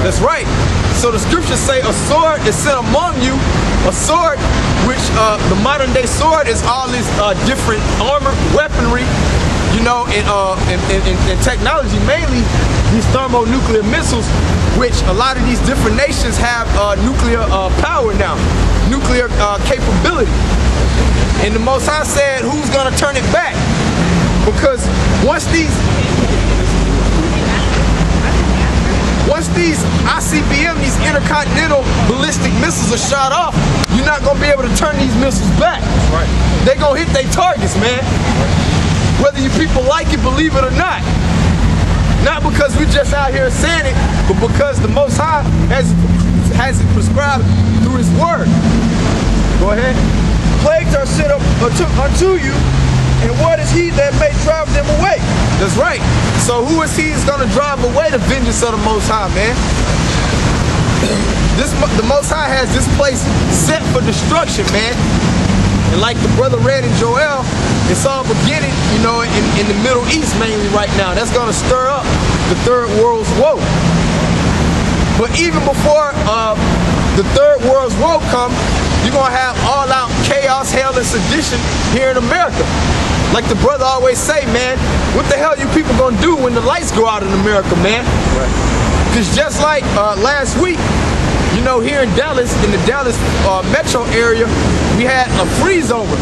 That's right. So the scriptures say a sword is sent among you, a sword which the modern day sword is all this different armor, weaponry, you know, and technology, mainly these thermonuclear missiles, which a lot of these different nations have nuclear power now, nuclear capability. And the Most High said, who's gonna turn it back? Because once these ICBM, these intercontinental ballistic missiles are shot off, you're not gonna be able to turn these missiles back. Right. They gonna hit their targets, man. Whether you people like it, believe it or not. Not because we just out here saying it, but because the Most High has it prescribed through His Word. Go ahead. Plagues are sent up unto you, and what is He that may drive them away? That's right. So who is He that's going to drive away the vengeance of the Most High, man? The Most High has this place set for destruction, man. And like the brother read in Joel, it's all beginning, you know, in the Middle East mainly right now. That's going to stir up the Third World's woe. But even before the Third World's woe come, you're going to have all-out chaos, hell, and sedition here in America. Like the brother always say, man, what the hell you people going to do when the lights go out in America, man? Because just like last week, you know, here in Dallas, in the Dallas metro area, we had a freeze over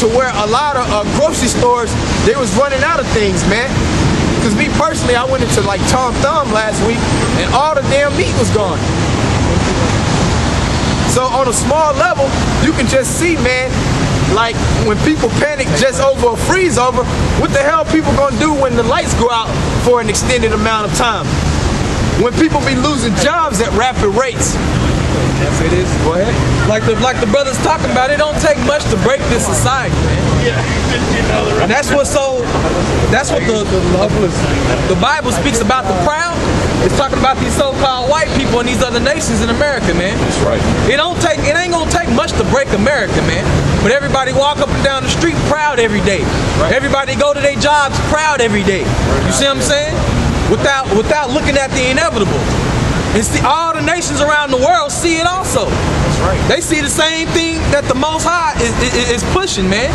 to where a lot of grocery stores, they was running out of things, man. Because me personally, I went into like Tom Thumb last week and all the damn meat was gone. So on a small level, you can just see, man, like when people panic just over a freeze over, what the hell people gonna do when the lights go out for an extended amount of time? When people be losing jobs at rapid rates. Yes, it is. Go ahead. Like the brothers talking about, it don't take much to break this society, man. Yeah. And that's what the Bible speaks about the proud. It's talking about these so-called white people and these other nations in America, man. That's right. It ain't gonna take much to break America, man. But everybody walk up and down the street proud every day. Right. Everybody go to their jobs proud every day. You see what I'm saying? Without looking at the inevitable. And see, all the nations around the world see it also. That's right. They see the same thing that the Most High is pushing, man.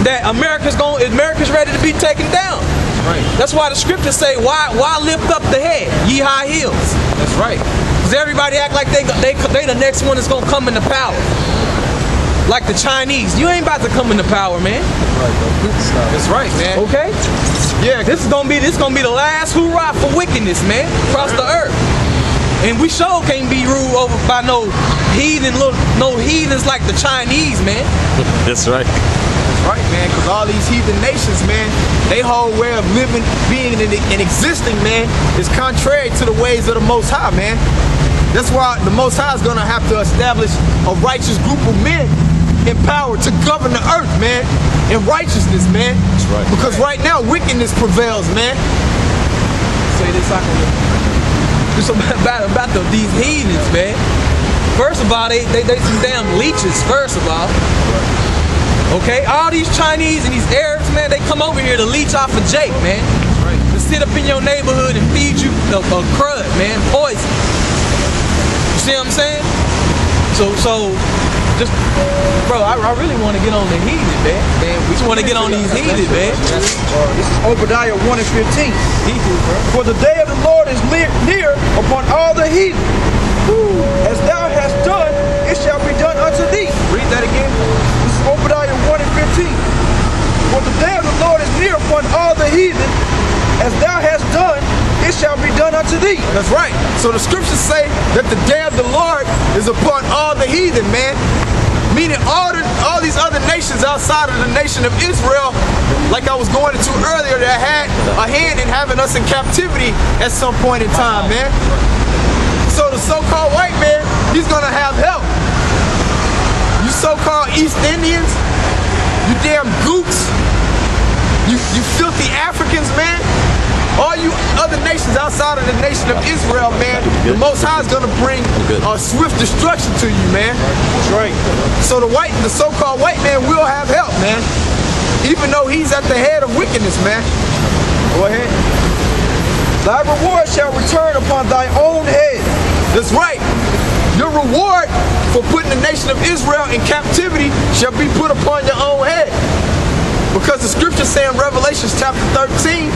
That America's ready to be taken down. That's right. That's why the scriptures say, why lift up the head, ye high heels? That's right. Because everybody act like they the next one that's gonna come into power. Like the Chinese. You ain't about to come into power, man. That's right, man. Okay? Yeah, this is gonna be the last hoorah for wickedness, man, across the earth. And we sure can't be ruled over by no heathens like the Chinese, man. That's right. That's right, man, because all these heathen nations, man, they whole way of living, being, and existing, man, is contrary to the ways of the Most High, man. That's why the Most High is going to have to establish a righteous group of men in power to govern the earth, man, in righteousness, man. That's right. Because right now, wickedness prevails, man. Say this, it's about these heathens, man. First of all, they some damn leeches, first of all. Okay, all these Chinese and these Arabs, man, they come over here to leech off of Jake, man. Right. To sit up in your neighborhood and feed you a crud, man, poison. You see what I'm saying? So just, bro, I really want to get on the heathen, man. We just want to get on these heathen, man. This is Obadiah 1 and 15. For the day of the Lord is near upon all the heathen. As thou hast done, it shall be done unto thee. Read that again. This is Obadiah 1 and 15. For the day of the Lord is near upon all the heathen. As thou hast done, it shall be done unto thee. That's right. So the scriptures say that the day of the Lord is upon all the heathen, man. Meaning all these other nations outside of the nation of Israel, like I was going into earlier, that had a hand in having us in captivity at some point in time, man. So the so-called white man, he's gonna have help. You so-called East Indians, you damn gooks, you filthy Africans, man. All you other nations outside of the nation of Israel, man, the Most High is gonna bring a swift destruction to you, man. That's right. So the so-called white man will have help, man. Even though he's at the head of wickedness, man. Go ahead. Thy reward shall return upon thy own head. That's right. Your reward for putting the nation of Israel in captivity shall be put upon your own head. Because the scripture say in Revelation chapter 13,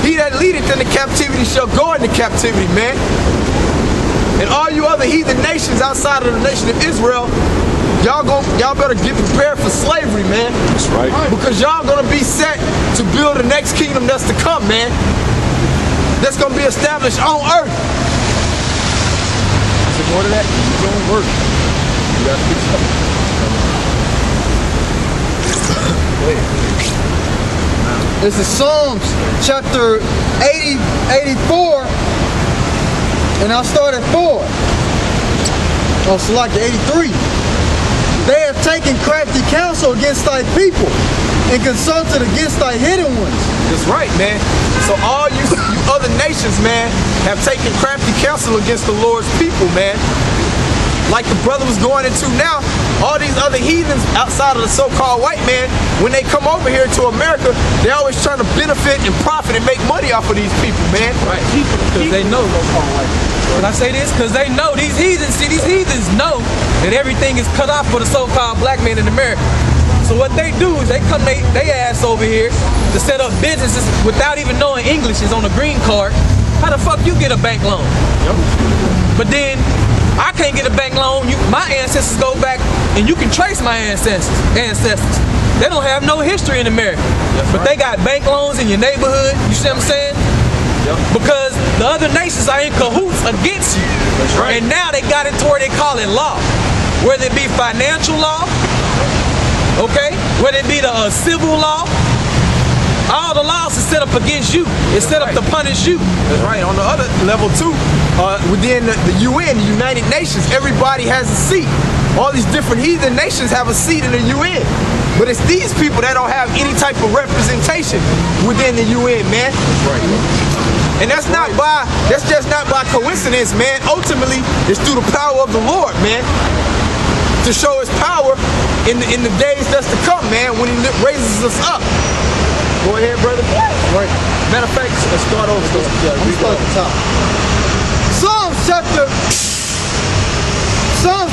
he that leadeth into captivity shall go into captivity, man. And all you other heathen nations outside of the nation of Israel, y'all better get prepared for slavery, man. That's right. Because y'all gonna be set to build the next kingdom that's to come, man. That's gonna be established on earth. Is it more to that? It's on work. You gotta fix something. This is Psalms chapter 84, and I'll start at 4. Oh, so like 83. They have taken crafty counsel against thy people and consulted against thy hidden ones. That's right, man. So all you other nations, man, have taken crafty counsel against the Lord's people, man. Like the brother was going into now, all these other heathens outside of the so-called white man, when they come over here to America, they're always trying to benefit and profit and make money off of these people, man. Right. Because they know. Can I say this? Because they know these heathens. See, these heathens know that everything is cut off for the so-called black man in America. So what they do is they come they ass over here to set up businesses without even knowing English is on a green card. How the fuck you get a bank loan? But then I can't get a bank loan. My ancestors go back, and you can trace my ancestors. They don't have no history in America. But they got bank loans in your neighborhood. You see what I'm saying? Because the other nations are in cahoots against you. That's right. And now they got it to where they call it law. Whether it be financial law, okay? Whether it be the civil law, all the laws are set up against you. It's set up to punish you. That's right. On the other level too, within the UN, the United Nations, everybody has a seat. All these different heathen nations have a seat in the UN. But it's these people that don't have any type of representation within the UN, man. That's right. And that's just not by coincidence, man. Ultimately, it's through the power of the Lord, man. To show his power in the days that's to come, man, when he raises us up. Go ahead, brother. Right. Matter of fact, let's start over. I'm start at the top. Psalms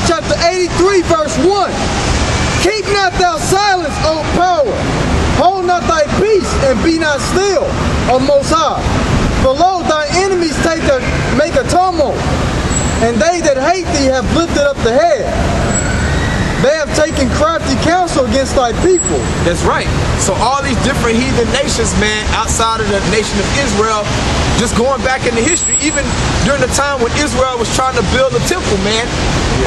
chapter 83, verse 1. Keep not thou silence, O power. Hold not thy peace, and be not still, O Most High. For lo, thy enemies make a tumult, and they that hate thee have lifted up the head. They have taken crafty counsel against thy people. That's right. So all these different heathen nations, man, outside of the nation of Israel, just going back into history, even during the time when Israel was trying to build a temple, man,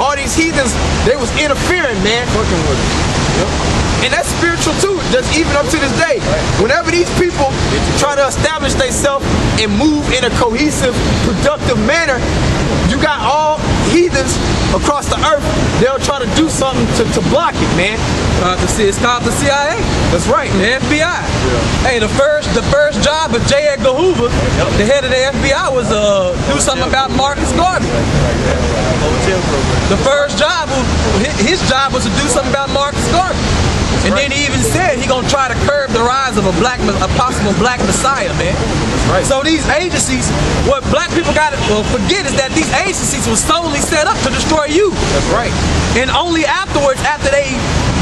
all these heathens, they was interfering, man. Fucking with it. And that's spiritual too, just even up to this day. Whenever these people try to establish themselves and move in a cohesive, productive manner, you got all heathens across the earth, they'll try to do something to block it, man. It's called the CIA. That's right. The FBI. Yeah. Hey, the first job of J. Edgar Hoover, the head of the FBI, was do something about Marcus Garvey. The first job, his job was to do something about Marcus Garvey. And then he even said he gonna try to curb the rise of a possible black messiah, man. Right. So these agencies, what black people gotta forget is that these agencies were solely set up to destroy you. That's right. And only afterwards, after they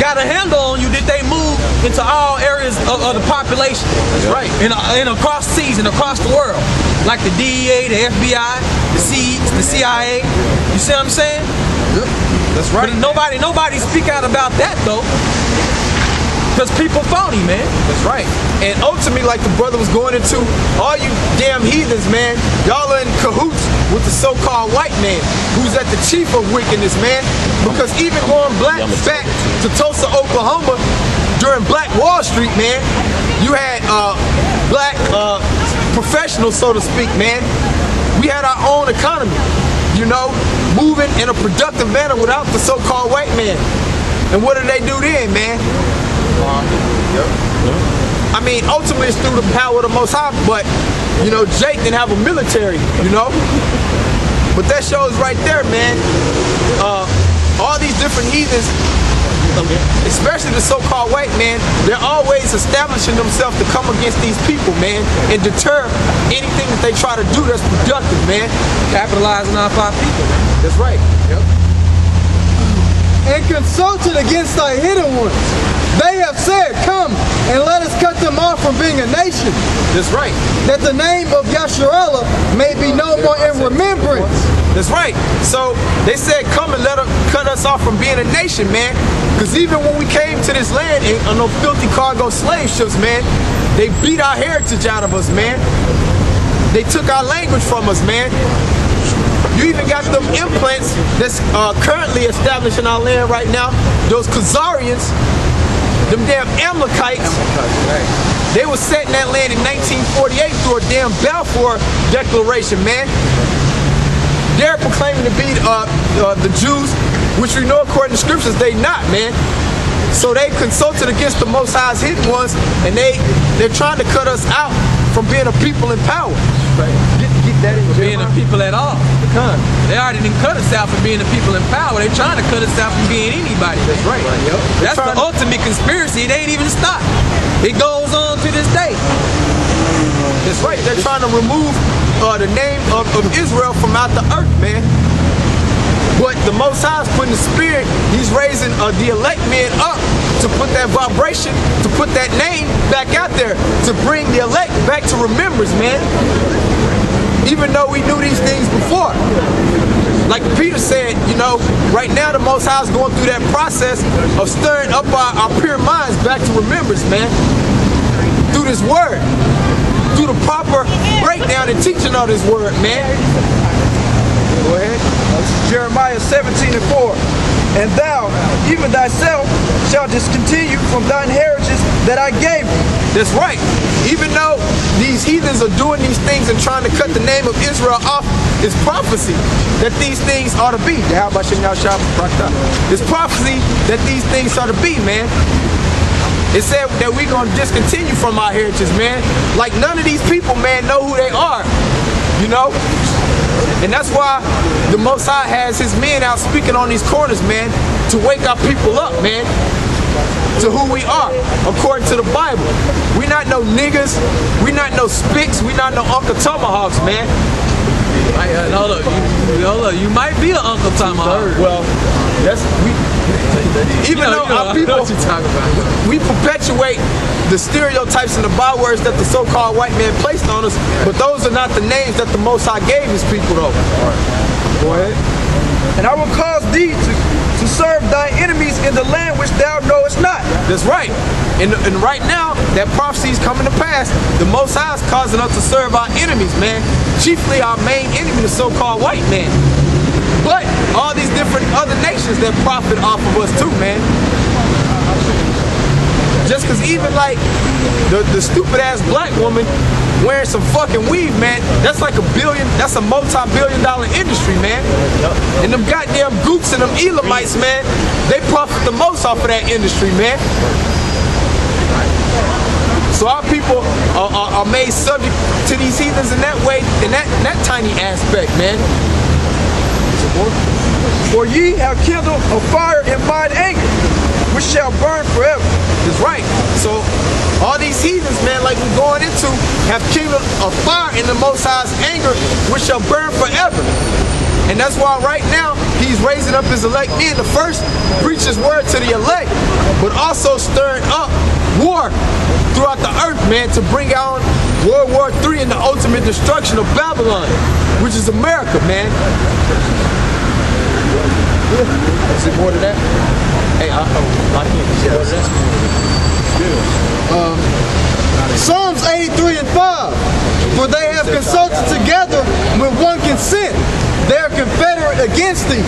got a handle on you, did they move into all areas of the population. That's right. And across seas and across the world, like the DEA, the FBI, the CIA. You see what I'm saying? Yep. That's right. But nobody speak out about that though. Because people phony, man. That's right. And ultimately, like the brother was going into, all you damn heathens, man, y'all are in cahoots with the so-called white man, who's at the chief of wickedness, man. Because even going back to Tulsa, Oklahoma, during Black Wall Street, man, you had black professionals, so to speak, man. We had our own economy, you know, moving in a productive manner without the so-called white man. And what did they do then, man? I mean, ultimately it's through the power of the Most High, but, you know, Jake didn't have a military, you know? But that shows right there, man, all these different heathens especially the so-called white man, they're always establishing themselves to come against these people, man, and deter anything that they try to do that's productive, man. Capitalizing off our people, man. That's right. Yep. And consulted against thy hidden ones. They have said, come and let us cut them off from being a nation. That's right. That the name of Yasharallah may be no more in remembrance. That's right. So they said, come and cut us off from being a nation, man. Because even when we came to this land on those filthy cargo slave ships, man, they beat our heritage out of us, man. They took our language from us, man. You even got them implants that's currently established in our land right now. Those Khazarians, them damn Amalekites, they were set in that land in 1948 through a damn Balfour Declaration, man. They're proclaiming to be the Jews, which we know according to scriptures they not, man. So they consulted against the Most High's hidden ones, and they're trying to cut us out from being a people in power. Right. Get that in being a people at all. They already didn't cut us out from being the people in power. They're trying to cut us out from being anybody. That's right. Yep. That's the ultimate conspiracy. It ain't even stopped. It goes on to this day. That's right. They're trying to remove the name of Israel from out the earth, man. But the Most High is putting the spirit, he's raising the elect men up to put that vibration, to put that name back out there, to bring the elect back to remembrance, man. Even though we knew these things before. Like Peter said, you know, right now the Most High is going through that process of stirring up our pure minds back to remembrance, man. Through this word. Through the proper breakdown and teaching of this word, man. Go ahead. Jeremiah 17:4. And thou, even thyself, shalt discontinue from thine heritage that I gave you. That's right. Even though these heathens are doing these things and trying to cut the name of Israel off, it's prophecy that these things ought to be. It's prophecy that these things ought to be, man. It said that we're going to discontinue from our heritage, man. Like none of these people, man, know who they are. You know? And that's why the Most High has his men out speaking on these corners, man, to wake our people up, man, to who we are, according to the Bible. We not no niggas, we not no spicks, we not no Uncle Tomahawks, man. Hold up, you might be an Uncle Tomahawk. Well, that's even though our people, we perpetuate the stereotypes and the bywords that the so-called white man placed on us, but those are not the names that the Most High gave his people, though. All right. Go ahead. And I will cause thee to serve thy enemies in the land which thou knowest not. That's right. And right now, that prophecy is coming to pass. The Most High is causing us to serve our enemies, man. Chiefly our main enemy, the so-called white man. But all these different other nations that profit off of us too, man. Just because even like the stupid ass black woman wearing some fucking weave, man, that's like that's a multi-billion-dollar industry, man. And them goddamn goops and them Elamites, man, they profit the most off of that industry, man. So our people are made subject to these heathens in that way, in that tiny aspect, man. For ye have kindled a fire in mine anger, which shall burn forever. That's right. So all these heathens, man, like we're going into, have kindled a fire in the Most High's anger, which shall burn forever. And that's why right now he's raising up his elect men to first preach his word to the elect, but also stirring up war throughout the earth, man, to bring out World War III and the ultimate destruction of Babylon, which is America, man. Is it more than that? Hey, I can't. Psalms 83 and 5. For they have consulted together with one consent. They are confederate against thee.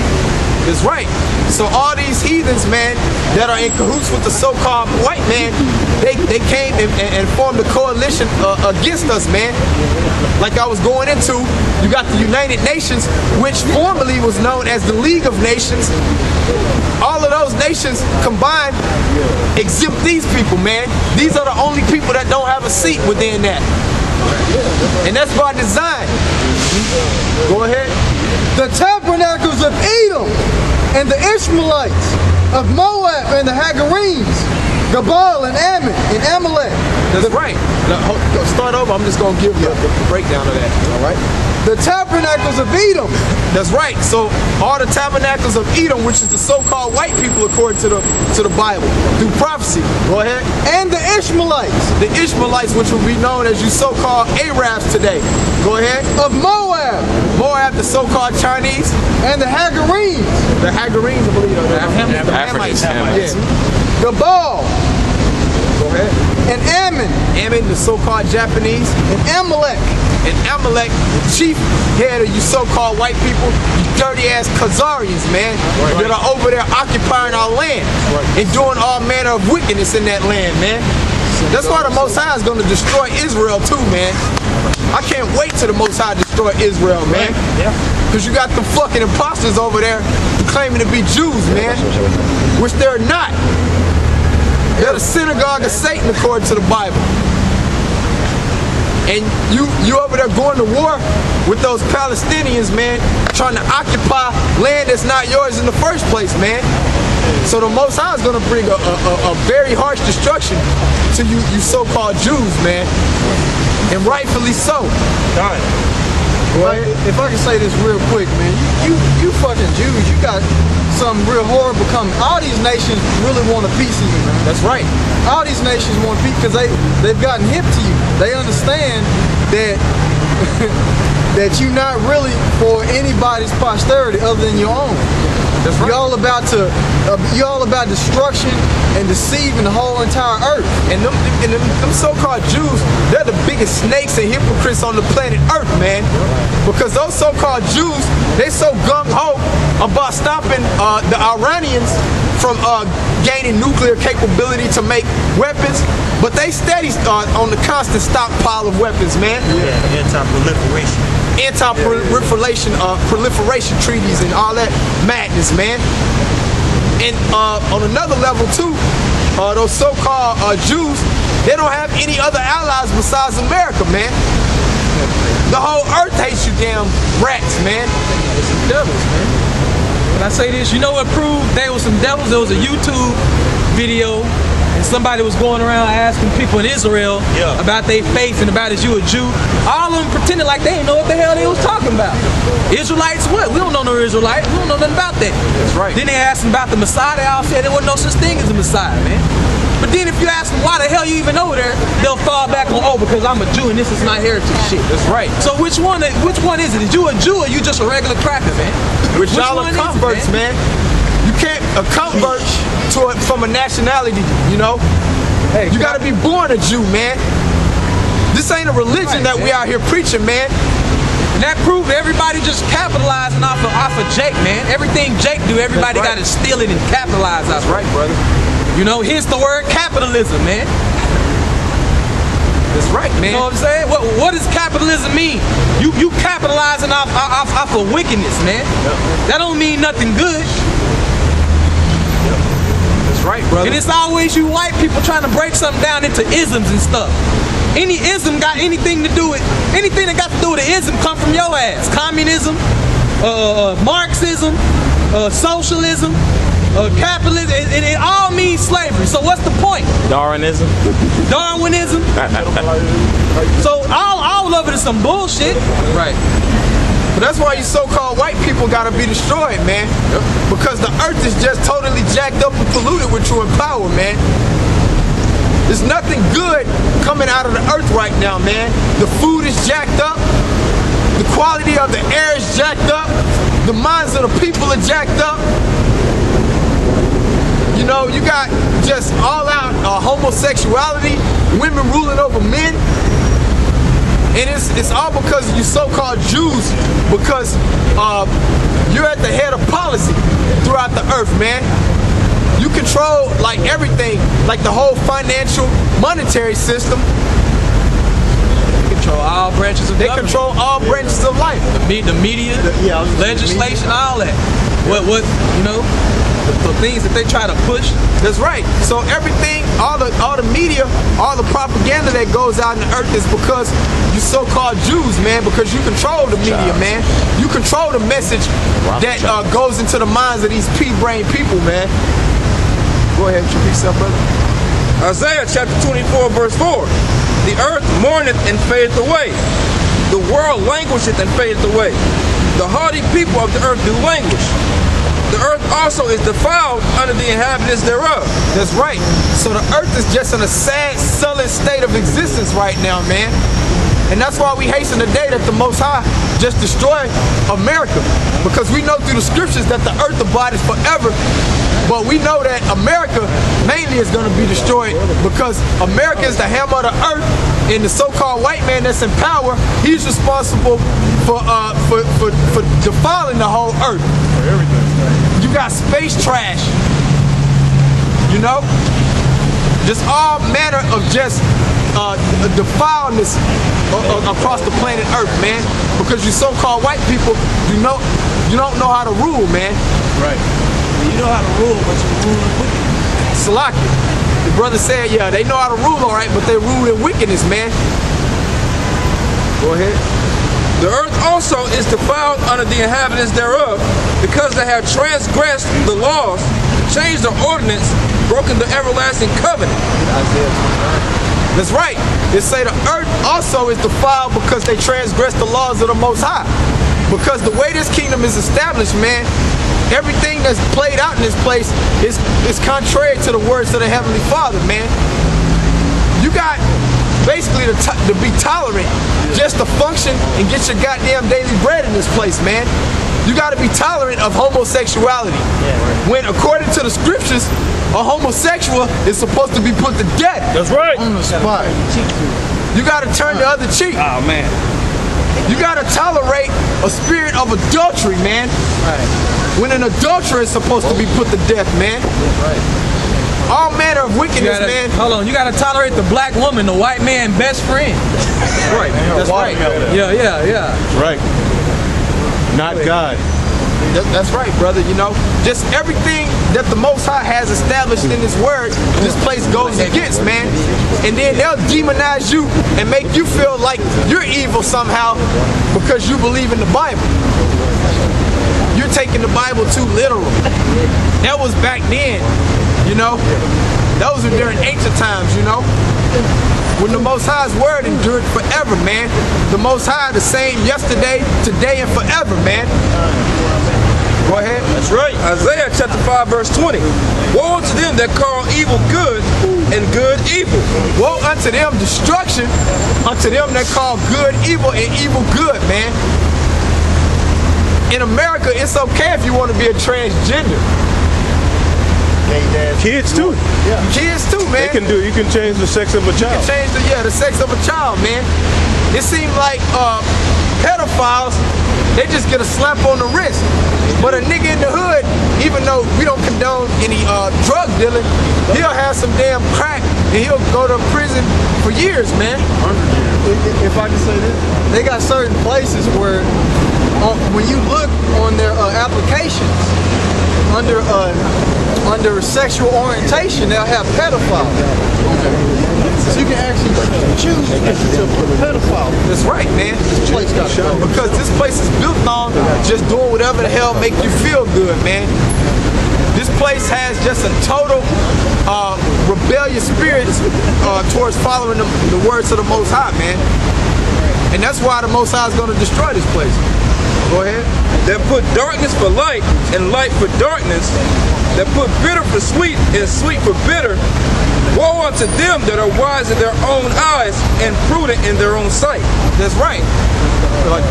That's right. So all these heathens, man, that are in cahoots with the so-called white man, they came and formed a coalition against us, man. Like I was going into, you got the United Nations, which formerly was known as the League of Nations. All of those nations combined exempt these people, man. These are the only people that don't have a seat within that. And that's by design. Go ahead. The tabernacles of Edom and the Ishmaelites of Moab and the Hagarenes, Gabal and Ammon and Amalek. That's right. Now, start over. I'm just gonna give you the breakdown of that. All right. The tabernacles of Edom. That's right. So all the tabernacles of Edom, which is the so-called white people according to the Bible, through prophecy. Go ahead. And the Ishmaelites. The Ishmaelites, which will be known as you so-called Arabs today. Go ahead. Of Moab. Moab, the so-called Chinese. And the Hagarenes. The Hagarenes, I believe. The Africans. Yeah. Gabal. Go ahead. And Ammon. Ammon, the so-called Japanese. And Amalek. And Amalek, the chief head of you so-called white people, you dirty-ass Khazarians, man, that are over there occupying our land and doing all manner of wickedness in that land, man. That's why the Most High is going to destroy Israel too, man. I can't wait till the Most High destroy Israel, man. Because you got the fucking imposters over there claiming to be Jews, man, which they're not. They're the synagogue of Satan according to the Bible. And you over there going to war with those Palestinians, man, trying to occupy land that's not yours in the first place, man. So the Most High is going to bring a very harsh destruction to you so-called Jews, man. And rightfully so. If I can say this real quick, man, you fucking Jews, you got something real horrible coming. All these nations really want a piece of you, man. That's right. All these nations want a piece because they've gotten hip to you. They understand that that you're not really for anybody's posterity other than your own. That's right. You're all about destruction and deceiving the whole entire earth. And them so-called Jews, they're the biggest snakes and hypocrites on the planet Earth, man. Because those so-called Jews, they so gung-ho about stopping the Iranians from gaining nuclear capability to make weapons, but they steady on the constant stockpile of weapons, man. Yeah, anti-proliferation. Proliferation treaties and all that madness, man. And on another level too, those so-called Jews, they don't have any other allies besides America, man. The whole earth hates you damn rats, man. It's some devils, man. When I say this, you know what proved they were some devils? There was a YouTube video and somebody was going around asking people in Israel about their faith and about is you a Jew. All of them pretended like they didn't know what the hell they was talking about. Israelites what? We don't know no Israelite. We don't know nothing about that. That's right. Then they asked them about the Messiah. They all said there wasn't no such thing as a Messiah, man. But then if you ask them why the hell you even over there, they'll fall back on, oh, because I'm a Jew and this is my heritage shit. That's right. So which one is it? Is you a Jew or you just a regular cracker, man? Which y'all are converts, man. You can't convert from a nationality, you know? Hey, you gotta be born a Jew, man. This ain't a religion that we out here preaching, man. And that proved everybody just capitalizing off of Jake, man. Everything Jake do, everybody got to steal it and capitalize off. That's right, brother. You know, hence the word capitalism, man. That's right, man. You know what I'm saying? What does capitalism mean? You capitalizing off of wickedness, man. That don't mean nothing good. That's right, brother. And it's always you white people trying to break something down into isms and stuff. Any ism got anything to do with, anything that got to do with an ism come from your ass. Communism, Marxism, socialism, capitalism, it all means slavery. So what's the point? Darwinism. Darwinism. So all of it is some bullshit. Right. But that's why you so-called white people gotta be destroyed, man. Because the earth is just totally jacked up and polluted with true power, man. There's nothing good coming out of the earth right now, man. The food is jacked up. The quality of the air is jacked up. The minds of the people are jacked up. You know, you got just all out homosexuality, women ruling over men. And it's all because of you so-called Jews, because you're at the head of policy throughout the earth, man. You control like everything, like the whole financial, monetary system. They control all branches of government. They control all branches of life. The media, legislation, all that. What you know, the things that they try to push. That's right. So everything, all the media, all the propaganda that goes out in the earth is because you so-called Jews, man, because you control the media, man. You control the message that goes into the minds of these pea-brain people, man. Go ahead, introduce yourself, brother. Isaiah chapter 24, verse 4. The earth mourneth and fadeth away. The world languisheth and fadeth away. The hardy people of the earth do languish. The earth also is defiled under the inhabitants thereof. That's right. So the earth is just in a sad, sullen state of existence right now, man. And that's why we hasten the day that the Most High just destroyed America. Because we know through the scriptures that the earth abides forever. But we know that America mainly is going to be destroyed because America is the hammer of the earth, and the so-called white man that's in power, he's responsible for defiling the whole earth. For everything. You got space trash. You know? Just all manner of just defileness across the planet Earth, man. Because you so-called white people, you don't know how to rule, man. Right. You know how to rule, but you rule in wickedness. Salaki. The brother said, yeah, they know how to rule all right, but they rule in wickedness, man. Go ahead. The earth also is defiled under the inhabitants thereof, because they have transgressed the laws, changed the ordinance, broken the everlasting covenant. That's right. It say the earth also is defiled because they transgressed the laws of the Most High. Because the way this kingdom is established, man, everything that's played out in this place is contrary to the words of the Heavenly Father, man. You got basically to be tolerant, just to function and get your goddamn daily bread in this place, man. You got to be tolerant of homosexuality. When according to the scriptures, a homosexual is supposed to be put to death. That's right. On the spot. You got to turn the other cheek. Oh, man. You got to tolerate a spirit of adultery, man. When an adulterer is supposed to be put to death, man. All manner of wickedness, man. Hold on, you gotta tolerate the black woman, the white man best friend. Right. That's right. Yeah. Right. Not God. That's right, brother. You know, just everything that the Most High has established in His Word, this place goes against, man. And then they'll demonize you and make you feel like you're evil somehow because you believe in the Bible. You're taking the Bible too literal. That was back then, you know. Those were during ancient times, you know. When the Most High's word endured forever, man. The Most High the same yesterday, today, and forever, man. Go ahead. That's right. Isaiah chapter 5, verse 20. Woe unto them that call evil good and good evil. Woe unto them destruction, unto them that call good evil and evil good, man. In America, it's okay if you want to be a transgender. Kids too. Yeah. Kids too, man. You can change the sex of a child. Change the sex of a child, man. It seems like pedophiles, they just get a slap on the wrist. But a nigga in the hood, even though we don't condone any drug dealing, he'll have some damn crack and he'll go to prison for years, man. If I can say this, they got certain places where when you look on their applications under sexual orientation, they'll have pedophiles. So you can actually choose to put a pedophile. That's right, man. This place got because this place is built on just doing whatever the hell make you feel good, man. This place has just a total rebellious spirit towards following the words of the Most High, man. And that's why the Most High is going to destroy this place. Go ahead. That put darkness for light and light for darkness. That put bitter for sweet and sweet for bitter. Woe unto them that are wise in their own eyes and prudent in their own sight. That's right.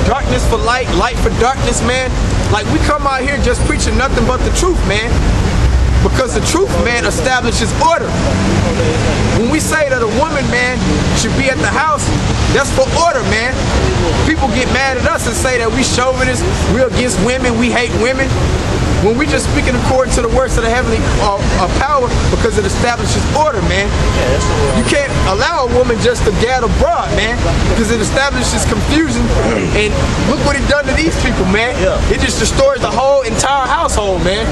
Darkness for light, light for darkness, man. Like we come out here just preaching nothing but the truth, man. Because the truth, man, establishes order. When we say that a woman, man, should be at the house, that's for order, man. People get mad at us and say that we chauvinists, we're against women, we hate women. When we just speaking according to the words of the heavenly power, because it establishes order, man. You can't allow a woman just to gad abroad, man, because it establishes confusion. And look what it done to these people, man. It just destroys the whole entire household, man.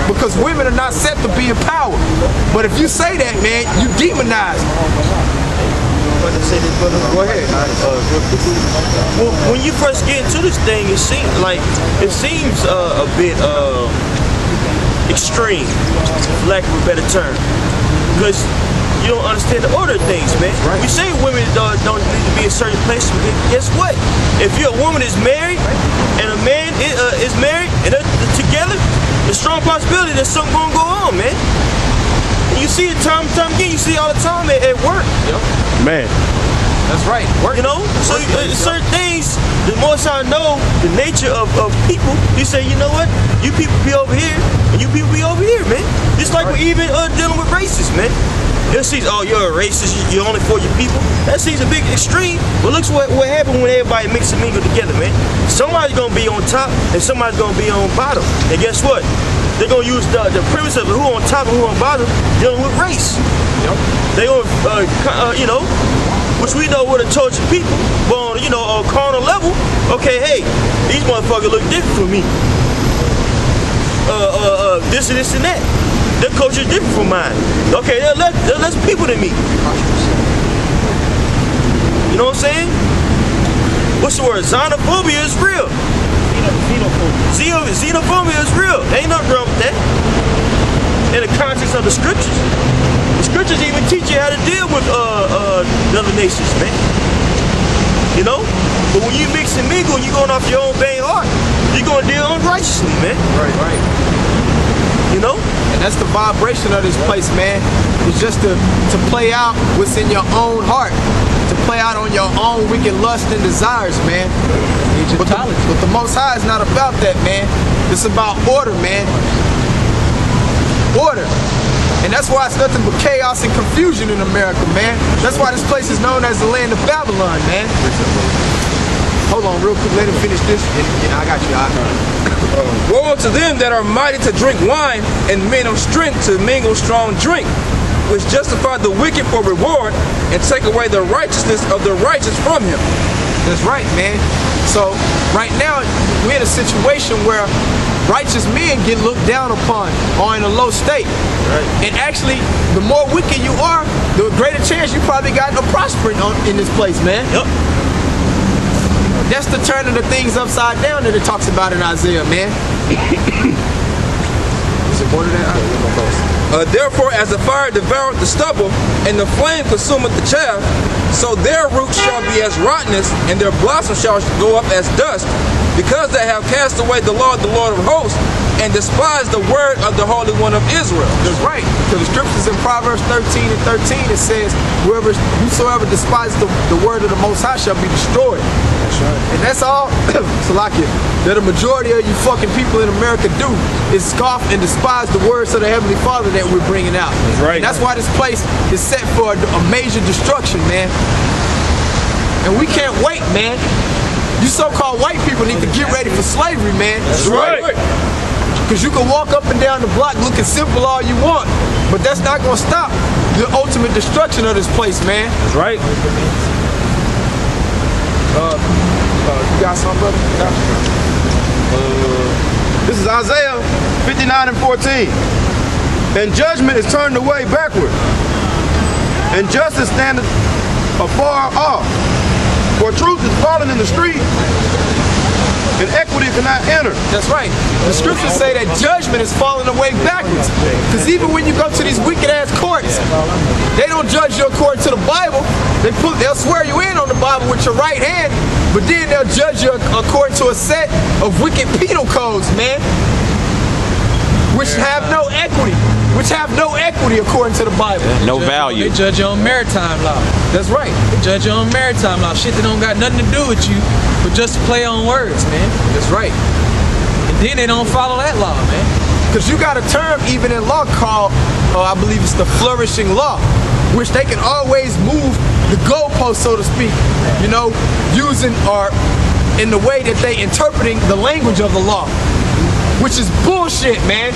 Because women are not set to be in power. But if you say that, man, you demonize them. Go ahead. When you first get into this thing, it seems a bit extreme, for lack of a better term. Because you don't understand the order of things, man. Right. We say women don't need to be in certain places, but guess what? If you're a woman that's married and a man is married and they're together, there's strong possibility that something gonna go on, man. And you see it time and time again. You see it all the time at work. Yep. Man. That's right. Work. You know, so certain things, the more I know the nature of people, you say, you know what? You people be over here, and you people be over here, man. Just like we're even dealing with racists, man. It seems, oh, you're a racist, you're only for your people. That seems a big extreme. But look what happened when everybody mix and mingle together, man. Somebody's gonna be on top, and somebody's gonna be on bottom. And guess what? They're gonna use the premise of who on top and who on bottom dealing with race. Yep. They gonna, you know, which we know would have tortured people, but on, you know, on a carnal level, okay, hey, these motherfuckers look different from me. This and this and that. Their culture is different from mine. Okay, they're less people than me. You know what I'm saying? What's the word? Xenophobia is real. Xenophobia is real. Ain't nothing wrong with that. In the context of the scriptures. The scriptures even teach you how to deal with the other nations, man. You know? But when you mix and mingle, you're going off your own vain heart. You're going to deal unrighteously, man. Right, right. You know? And that's the vibration of this place, man. It's just to play out what's in your own heart. To play out on your own wicked lust and desires, man. But the Most High is not about that, man. It's about order, man. Order. And that's why it's nothing but chaos and confusion in America, man. That's why this place is known as the land of Babylon, man. Hold on real quick, let him finish this. And I got you. Woe unto them that are mighty to drink wine, and men of strength to mingle strong drink, which justify the wicked for reward, and take away the righteousness of the righteous from him. That's right, man. So right now we're in a situation where righteous men get looked down upon or in a low state. Right. And actually, the more wicked you are, the greater chance you probably got of prospering in this place, man. Yep. That's the turning the things upside down that it talks about in Isaiah, man. Is it more than that? Therefore, as the fire devoureth the stubble, and the flame consumeth the chaff, so their roots shall be as rottenness, and their blossoms shall go up as dust, because they have cast away the Lord of hosts, and despised the word of the Holy One of Israel. That's right. Because the scriptures in Proverbs 13 and 13, it says, whosoever despises the word of the Most High shall be destroyed. That's right. And that's all, Salakia, that a majority of you fucking people in America do, is scoff and despise the words of the Heavenly Father that we're bringing out. That's right. And that's why this place is set for a major destruction, man. And we can't wait, man. You so-called white people need to get ready for slavery, man. That's right. Because you can walk up and down the block looking simple all you want, but that's not going to stop the ultimate destruction of this place, man. That's right. You got something, brother? This is Isaiah 59 and 14. And judgment is turned away backward, and justice standeth afar off. For truth is fallen in the street, and equity cannot enter. That's right. The scriptures say that judgment is falling away backwards. Because even when you go to these wicked ass courts, they don't judge you according to the Bible. They'll swear you in on the Bible with your right hand, but then they'll judge you according to a set of wicked penal codes, man, which have no equity. According to the Bible. No value. They judge you on maritime law. That's right. They judge you on maritime law. Shit that don't got nothing to do with you, but just play on words, man. That's right. And then they don't follow that law, man. Because you got a term even in law called, I believe it's the flourishing law, which they can always move the goalpost, so to speak, you know, using or in the way that they interpreting the language of the law, which is bullshit, man.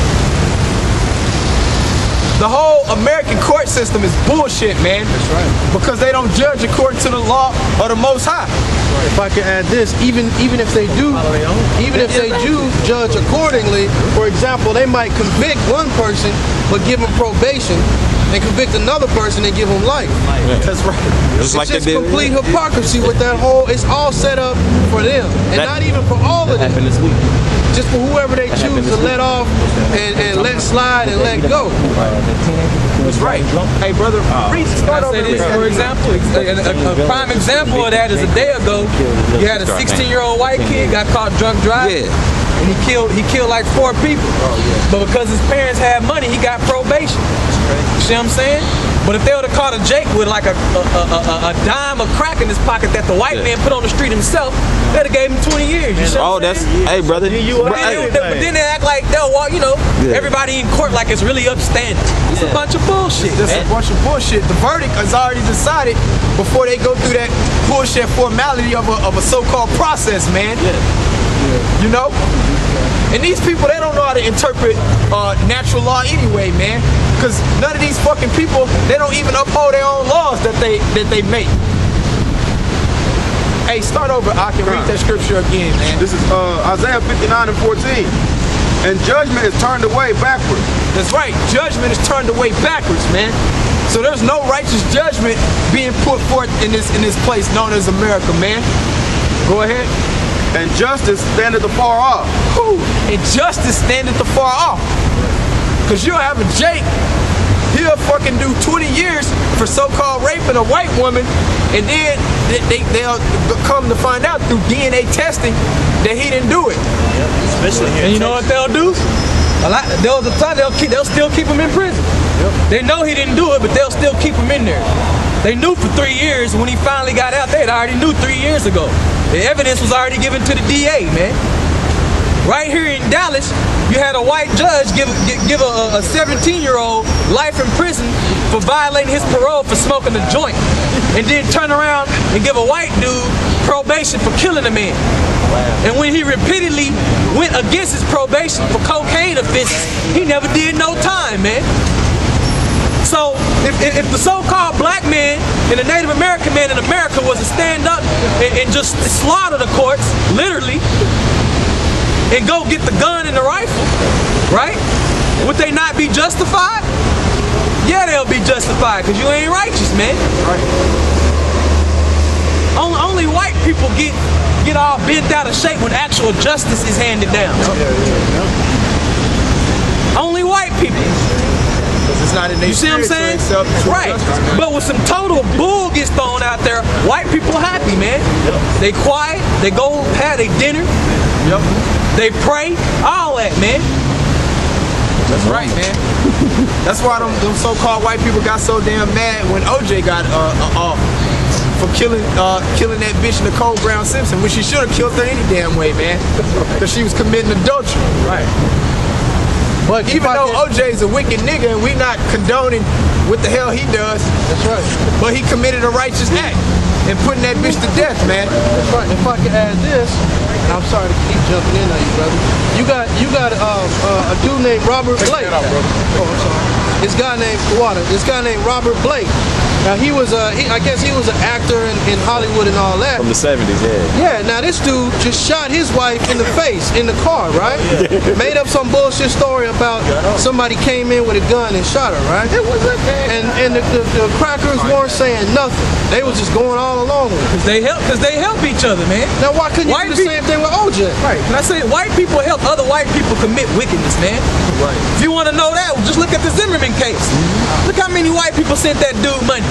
The whole American court system is bullshit, man. That's right. Because they don't judge according to the law of the Most High. If I can add this, even if they do judge accordingly, for example, they might convict one person but give him probation, and convict another person and give him life. Yeah. That's right. It's like just complete hypocrisy with that whole. It's all set up for them, and not even for all of them. Happened this week. just for whoever they choose to let off and let slide and let go. That's right. Hey, brother, start over. For example, a prime example of that is a day ago, you had a 16-year-old white kid got caught drunk driving. And he killed like 4 people. But because his parents had money, he got probation. You see what I'm saying? But if they would have caught a Jake with like a dime of crack in his pocket that the white man put on the street himself, they'd have gave him 20 years. You see what I'm saying? Hey, brother. But then they act like they'll walk, everybody in court like it's really upstanding. It's a bunch of bullshit. It's a bunch of bullshit. The verdict is already decided before they go through that bullshit formality of a so-called process, man. You know? And these people, they don't know how to interpret natural law anyway, man. Because none of these fucking people, they don't even uphold their own laws that they make. Hey, start over. I can read that scripture again, man. This is Isaiah 59 and 14. And judgment is turned away backward. That's right. Judgment is turned away backwards, man. So there's no righteous judgment being put forth in this place known as America, man. Go ahead. And justice standeth afar off. And justice standeth afar off. Because you'll have a Jake, he'll fucking do 20 years for so-called raping a white woman, and then they'll come to find out through DNA testing that he didn't do it. Especially here. And you know what they'll do? There was a time they'll still keep him in prison. They know he didn't do it, but they'll still keep him in there. They knew for 3 years. When he finally got out, they already knew 3 years ago. The evidence was already given to the DA, man. Right here in Dallas, you had a white judge give a 17-year-old life in prison for violating his parole for smoking a joint, and then turn around and give a white dude probation for killing a man. And when he repeatedly went against his probation for cocaine offenses, he never did no time, man. So if the so-called black man and the Native American man in America was to stand up and just slaughter the courts, literally, and go get the gun and the rifle, right? Would they not be justified? Yeah, they'll be justified, because you ain't righteous, man. Right. Only white people get all bent out of shape when actual justice is handed down. Only white people. It's not in their You see what I'm saying? Right. But when some total bull gets thrown out there, white people happy, man. They quiet, they go have their dinner, they pray, all that, man. That's right, man. That's why them so-called white people got so damn mad when OJ got off for killing that bitch Nicole Brown Simpson, which she should have killed her any damn way, man, because she was committing adultery. Right. But even though OJ's a wicked nigga and we not condoning what the hell he does, That's right. but he committed a righteous act and putting that bitch to death, man. That's right. If I could add this, and I'm sorry to keep jumping in on you, brother. You got a dude named Robert Blake. Oh, I'm sorry. This guy named Robert Blake. Now I guess he was an actor in Hollywood and all that. From the 70s, Yeah, now this dude just shot his wife in the face in the car, right? Made up some bullshit story about somebody came in with a gun and shot her, right? It was and the crackers weren't saying nothing. They was just going all along with it. Because they help each other, man. Now why couldn't you do the same thing with OJ? Right. Can I say white people help other white people commit wickedness, man? Right. If you want to know that, just look at the Zimmerman case. Look how many white people sent that dude money.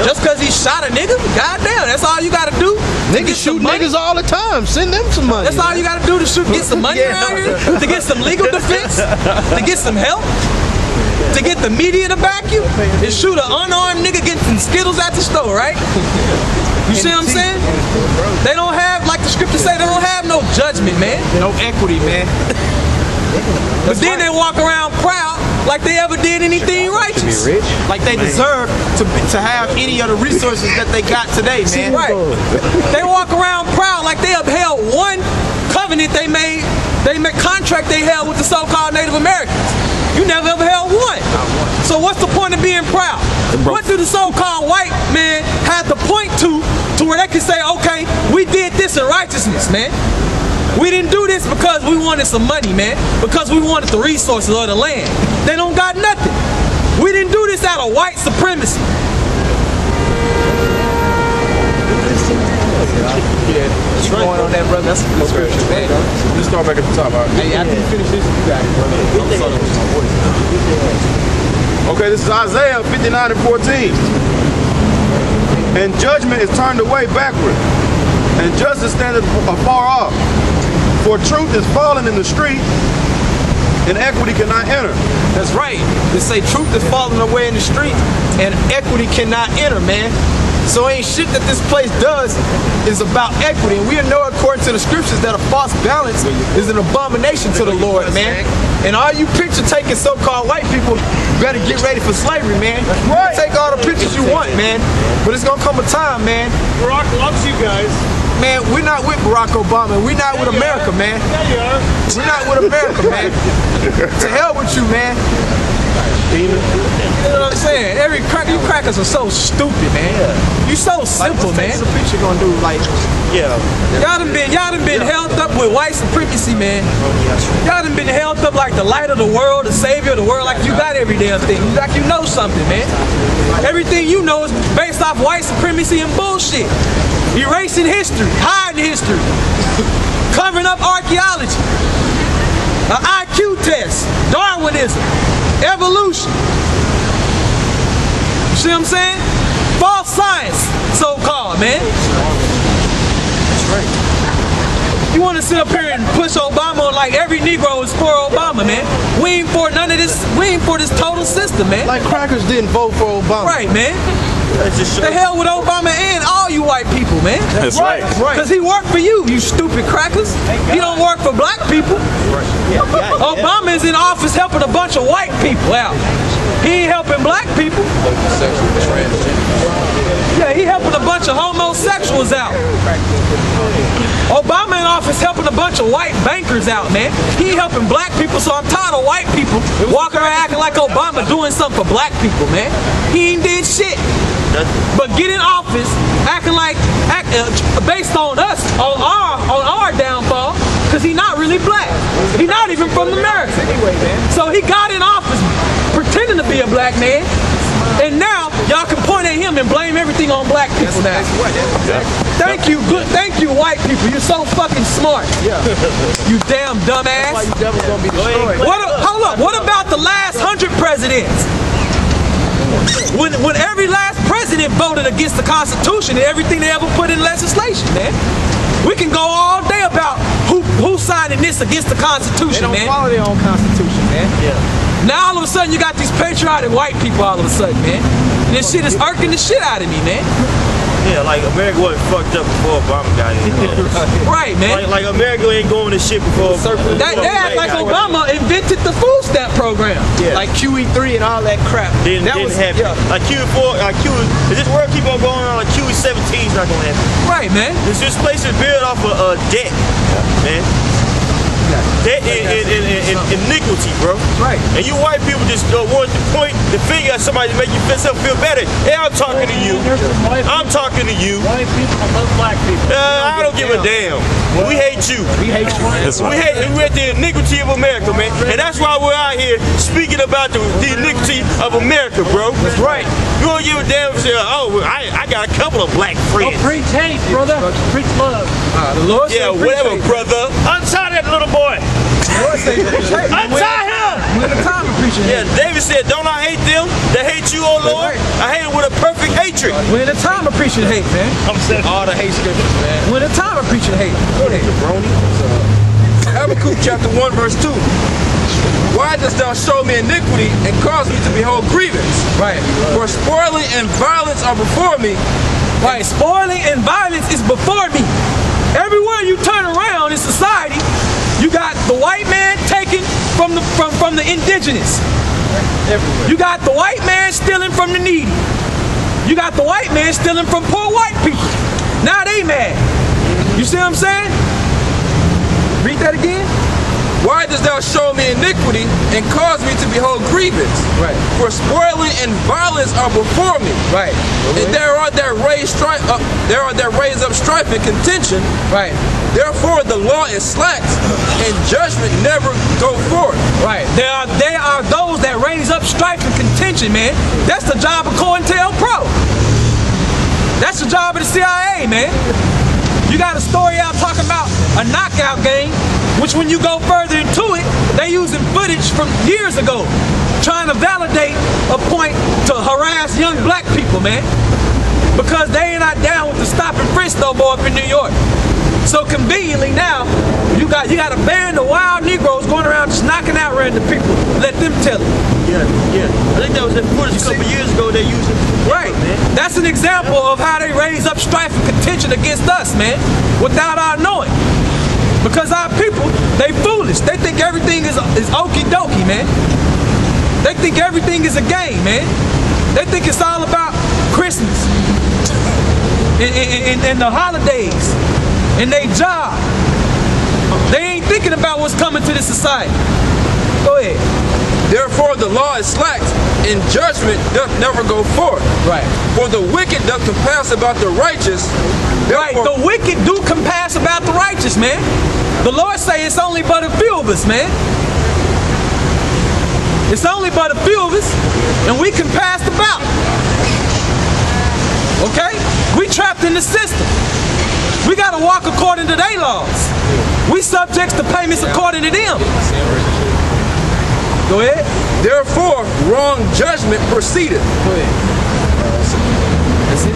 Just because he shot a nigga? Goddamn, that's all you gotta do? Niggas shoot niggas all the time. Send them some money. That's all you gotta do to get some money around here? To get some legal defense? To get some help? To get the media to back you? And shoot an unarmed nigga getting some Skittles at the store, right? You see what I'm saying? They don't have, like the scriptures say, they don't have no judgment, man. No equity, man. But then they walk around proud like they ever did anything righteous. Like they deserve to have any of the resources that they got today, man. Right. They walk around proud like they upheld one covenant they made contract they held with the so-called Native Americans. You never ever held one. So what's the point of being proud? What do the so-called white man have to point to where they can say, okay, we did this in righteousness, man? We didn't do this because we wanted some money, man. Because we wanted the resources of the land. They don't got nothing. We didn't do this out of white supremacy. Yeah, that's right. Going on that, brother. That's a good scripture, man. Let's start back at the top. All right. Hey, after you finish this, you got it, brother. I'm sorry with my voice. Okay, this is Isaiah 59 and 14. And judgment is turned away backward, and justice standeth afar off. For truth is fallen in the street, and equity cannot enter. That's right. They say truth is falling away in the street and equity cannot enter, man. So ain't shit that this place does is about equity. And we know according to the scriptures that a false balance is an abomination to the Lord, man. And all you picture taking so-called white people better get ready for slavery, man. You can take all the pictures you want, man. But it's gonna come a time, man. Barack loves you guys. Man, we're not with Barack Obama. We're not with America, man. Yeah, you are. We're not with America, man. To hell with you, man. You know what I'm saying? You crackers are so stupid, man. You so simple, man. What's the picture gonna do? Like, Y'all done been held up with white supremacy, man. Y'all done been held up like the light of the world, the savior of the world, like you got every damn thing. Like you know something, man. Everything you know is based off white supremacy and bullshit. Erasing history, hiding history, covering up archaeology, an IQ test, Darwinism, evolution. You see what I'm saying? False science, so-called, man. That's right. You want to sit up here and push Obama on like every Negro is for Obama, man. We ain't for none of this. We ain't for this total system, man. like crackers didn't vote for Obama. Right, man. The hell with Obama and all you white people, man. That's right. Because he worked for you, you stupid crackers. He don't work for black people. Obama is in office helping a bunch of white people out. He ain't helping black people. Yeah, he helping a bunch of homosexuals out. Obama in office helping a bunch of white bankers out, man. He ain't helping black people, so I'm tired of white people walking around acting like Obama doing something for black people, man. He ain't did shit. But get in office acting like based on us, on our downfall, because he not really black. He not even from America. So he got in office pretending to be a black man, and now y'all can point at him and blame everything on black people now. Thank you, thank you, white people. You're so fucking smart. You damn dumbass. Hold up. What about the last 100 presidents? When every last president voted against the Constitution and everything they ever put in legislation, man. We can go all day about who's signing this against the Constitution, man. They don't follow their own Constitution, man. Now all of a sudden you got these patriotic white people all of a sudden, man. And this shit is irking the shit out of me, man. Yeah, like America wasn't fucked up before Obama got in. Right, man. Like America ain't going to shit before. They act like Obama invented the food stamp program. Like QE3 and all that crap. Didn't happen. Like QE4, if this world keep on going on, like QE17 is not gonna happen. Right, man. This place is built off of debt, man. Debt and iniquity, bro. Right. And you white people just want to point the finger at somebody to make yourself feel better. Hey, I'm talking to you. I'm talking to you. White people love black people. I don't give a damn. We hate you. We hate you. We hate the iniquity of America, man. And that's why we're out here speaking about the iniquity of America, bro. That's right. You don't give a damn if you say, oh, I got a couple of black friends. Oh, preach hate, brother. Preach love. The Lord Yeah, said, whatever, brother. Untie that little boy. Untie him! We're in a time of preaching Yeah, hate. David said, don't I hate them that hate you, oh Lord? I hate them with a perfect hatred. We're in a time of preaching hate, man. I'm saying All the hate scriptures, man. We're in a time of preaching hate. Go ahead. Habakkuk chapter 1 verse 2. Why dost thou show me iniquity and cause me to behold grievance? Right. For spoiling and violence are before me. Right. Spoiling and violence is before me. Everywhere you turn around in society, you got the white man taken from the indigenous. Everywhere. You got the white man stealing from the needy. You got the white man stealing from poor white people. Now they mad. You see what I'm saying? Read that again. Why dost thou show me iniquity and cause me to behold grievance? Right. For spoiling and violence are before me. Right. And there are that raise up strife and contention. Right. Therefore the law is slack, and judgment never go forth. Right. There are those that raise up strife and contention, man. That's the job of COINTELPRO. That's the job of the CIA, man. You got a story out talking about a knockout game, which when you go further into it, they using footage from years ago, trying to validate a point to harass young black people, man. Because they ain't not down with the stop and frisk no more up in New York. So conveniently now, you got a band of wild Negroes going around just knocking out random people. Let them tell it. Yeah. I think that was in footage a couple years ago they used it. Right. Man. That's an example of how they raise up strife and contention against us, man, without our knowing. Because our people, they foolish. They think everything is okie dokie, man. They think everything is a game, man. They think it's all about Christmas and the holidays and their job. They ain't thinking about what's coming to this society. Go ahead. Therefore the law is slacked, and judgment doth never go forth. Right. For the wicked doth compass about the righteous. Right. The wicked do compass about the righteous, man. The Lord say it's only but a few of us, man. It's only but a few of us, and we can pass about. Okay? We trapped in the system. We gotta walk according to their laws. We subjects to payments according to them. Go ahead. Therefore, wrong judgment proceedeth. Go ahead. That's it.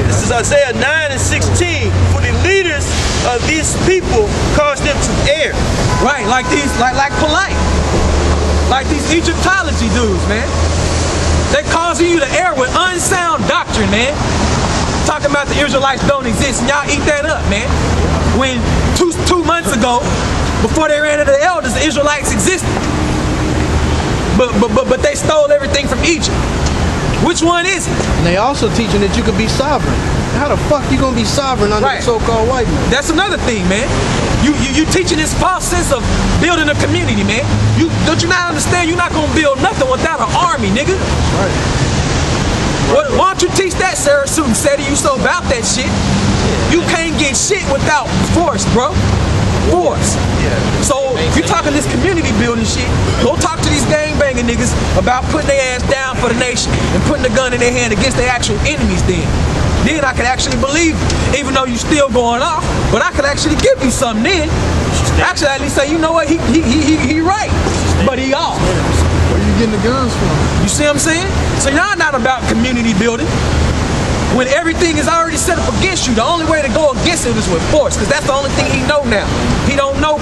This is Isaiah 9:16. For the leaders of these people cause them to err. Right, like these, like polite. Like these Egyptology dudes, man. They causing you to err with unsound doctrine, man. Talking about the Israelites don't exist, and y'all eat that up, man. When two months ago, before they ran into the elders, the Israelites existed. But they stole everything from Egypt. Which one is it? And they also teaching that you could be sovereign. How the fuck you gonna be sovereign under the so-called white man? That's another thing, man. You teaching this false sense of building a community, man. Don't you not understand? You're not gonna build nothing without an army, nigga. Right. Why don't you teach that, Sarah Suit, and say to you so about that shit? You can't get shit without force, bro. Force. So if you're talking this community building shit, go talk to these gangbanging niggas about putting their ass down for the nation and putting the gun in their hand against their actual enemies then. Then I can actually believe you, even though you still going off, but I could actually give you something then. Actually, at least say, you know what, he right, but he off. Where you getting the guns from? You see what I'm saying? So y'all not about community building. When everything is already set up against you, the only way to go against it is with force, because that's the only thing he know now. He don't know,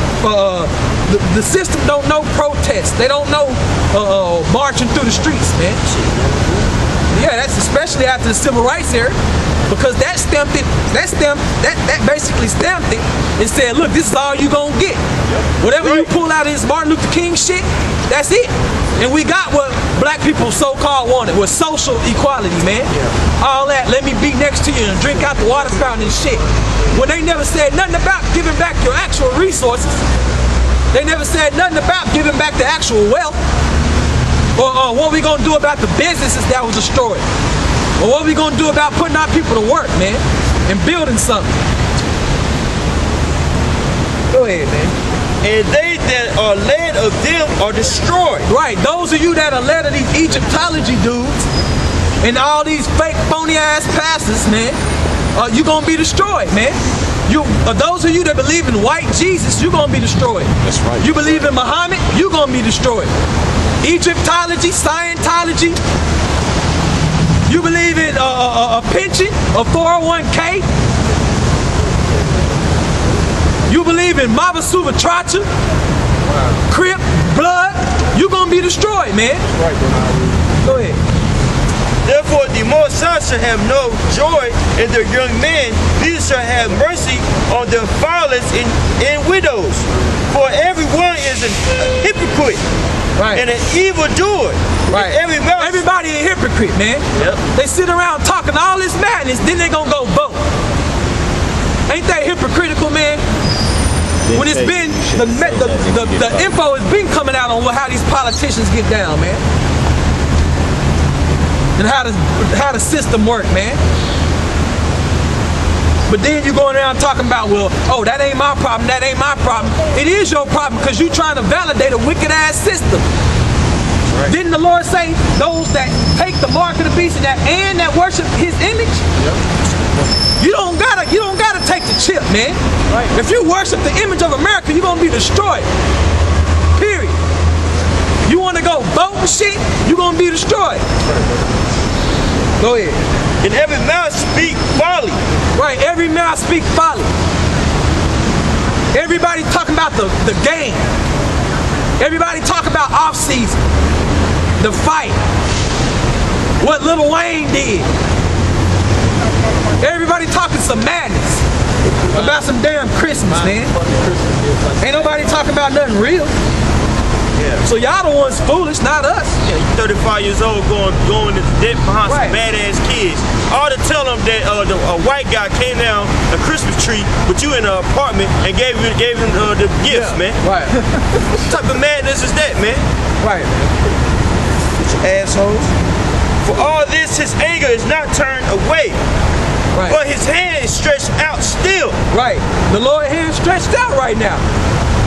the system don't know protest. They don't know marching through the streets, man. Yeah, that's especially after the civil rights era, because that stamped it, that basically stamped it and said, look, this is all you gonna get. Whatever you pull out of this Martin Luther King shit, that's it. And we got what black people so-called wanted, was social equality, man. All that, let me be next to you and drink out the water fountain and shit. When they never said nothing about giving back your actual resources. They never said nothing about giving back the actual wealth. Or what we gonna do about the businesses that was destroyed. Or what we gonna do about putting our people to work, man, and building something. Go ahead, man. And they that are led of them are destroyed. Right, those of you that are led of these Egyptology dudes and all these fake phony ass pastors, man, you gonna be destroyed, man. Those of you that believe in white Jesus, you gonna be destroyed. That's right. You believe in Muhammad, you gonna be destroyed. Egyptology, Scientology, you believe in a pension, a 401k, you believe in Mabasuba Tracha, Crip, blood, you gonna be destroyed, man. Right, Go ahead. Therefore the Most High shall have no joy in their young men, neither shall have mercy on their fathers and widows. For everyone is a hypocrite and an evildoer. Right. Everybody a hypocrite, man. Yep. They sit around talking all this madness, then they gonna go vote. Ain't that hypocritical, man? When it's been, the info has been coming out on how these politicians get down, man. And how the system work, man. But then you going around talking about, well, oh, that ain't my problem, that ain't my problem. It is your problem because you trying to validate a wicked ass system. Right. Didn't the Lord say those that take the mark of the beast and that worship his image? Yep. You don't gotta take the chip, man. Right. If you worship the image of America, you're gonna be destroyed. Period. You wanna go vote and shit, you're gonna be destroyed. Go ahead. And every mouth speak folly. Right, every mouth speak folly. Everybody talking about the game. Everybody talking about off season. The fight. What Lil Wayne did. Everybody talking some madness about some damn Christmas, man. Ain't nobody talking about nothing real. Yeah. So y'all the ones foolish, not us. Yeah, you 35 years old going into debt behind some badass kids. All to tell them that a white guy came down a Christmas tree, but you in an apartment and gave him the gifts, man. Right. What type of madness is that, man? Right. Assholes. For all this, his anger is not turned away. Right. But his hand is stretched out still. Right. The Lord's hand stretched out right now.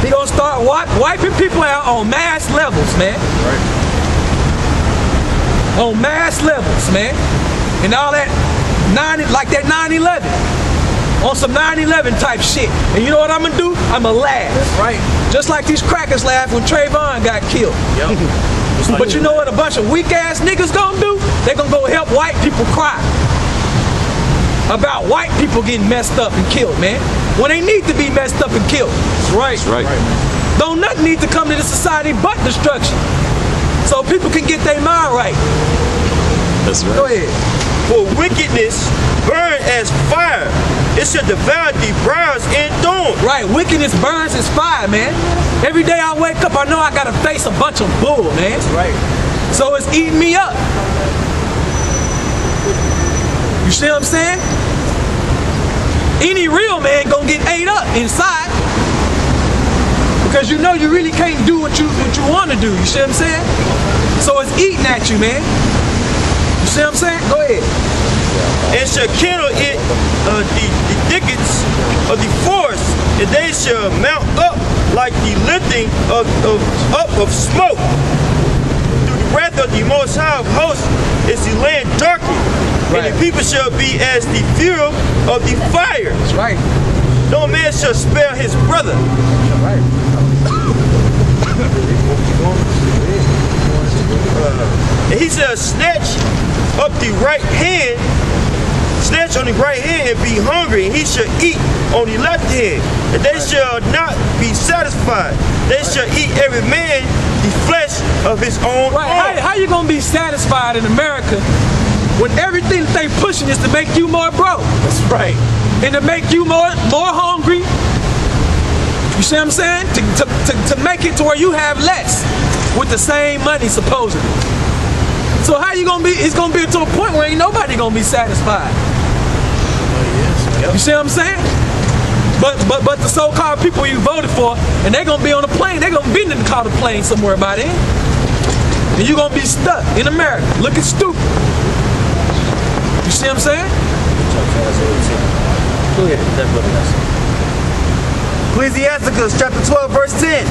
He gonna start wiping people out on mass levels, man. Right. On mass levels, man. And all that like that 9/11. On some 9/11 type shit. And you know what I'm gonna do? I'm gonna laugh. Right. Just like these crackers laughed when Trayvon got killed. Yep. But you know what a bunch of weak ass niggas gonna do? They gonna go help white people cry about white people getting messed up and killed, man. When they need to be messed up and killed. Right. Right. Don't nothing need to come to this society but destruction. So people can get their mind right. That's right. Go ahead. For wickedness burn as fire. It should devour the briars and thorns. Right, wickedness burns as fire, man. Every day I wake up, I know I gotta face a bunch of bull, man. Right. So it's eating me up. You see what I'm saying? Any real man gonna get ate up inside. Because you know you really can't do what you want to do. You see what I'm saying? So it's eating at you, man. You see what I'm saying? Go ahead. And shall kindle it the thickets of the forest, and they shall mount up like the lifting of smoke. Through the wrath of the Most High of hosts is the land darkened, and the people shall be as the fuel of the fire. That's right. No man shall spare his brother. Right. And he shall snatch up the right hand, snatch on the right hand and be hungry, and he shall eat on the left hand, and they shall not be satisfied. They shall eat every man the flesh of his own arm. How you gonna be satisfied in America when everything that they pushing is to make you more broke? That's right. And to make you more hungry. You see what I'm saying? To make it to where you have less with the same money supposedly. So how you gonna be? It's gonna be to a point where ain't nobody gonna be satisfied. You see what I'm saying? But the so-called people you voted for, and they're gonna be on a plane. They're gonna be in the caught a plane somewhere by then, and you're gonna be stuck in America looking stupid. You see what I'm saying? Go ahead. Ecclesiasticus chapter 12 verse 10.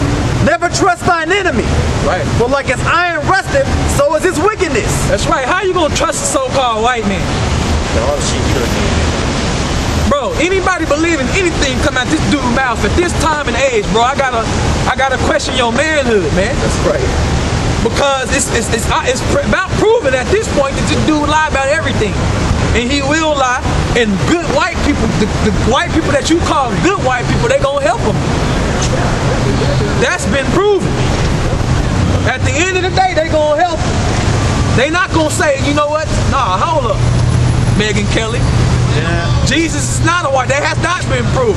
Never trust thine enemy. Right. For like as iron rusteth, so is his wickedness. That's right. How you gonna trust a so-called white man? Bro, anybody believing anything come out this dude's mouth at this time and age, bro, I gotta question your manhood, man. That's right. Because it's about proving at this point that this dude lie about everything. And he will lie. And good white people, the white people that you call good white people, they gonna help him. That's been proven. At the end of the day, they gonna help him. They not gonna say, you know what? Nah, hold up, Megyn Kelly. Yeah. Jesus is not a white. That has not been proven.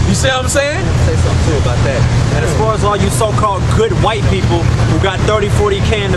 You see what I'm saying? Say something too about that. And as far as all you so-called good white people who got 30, 40K in the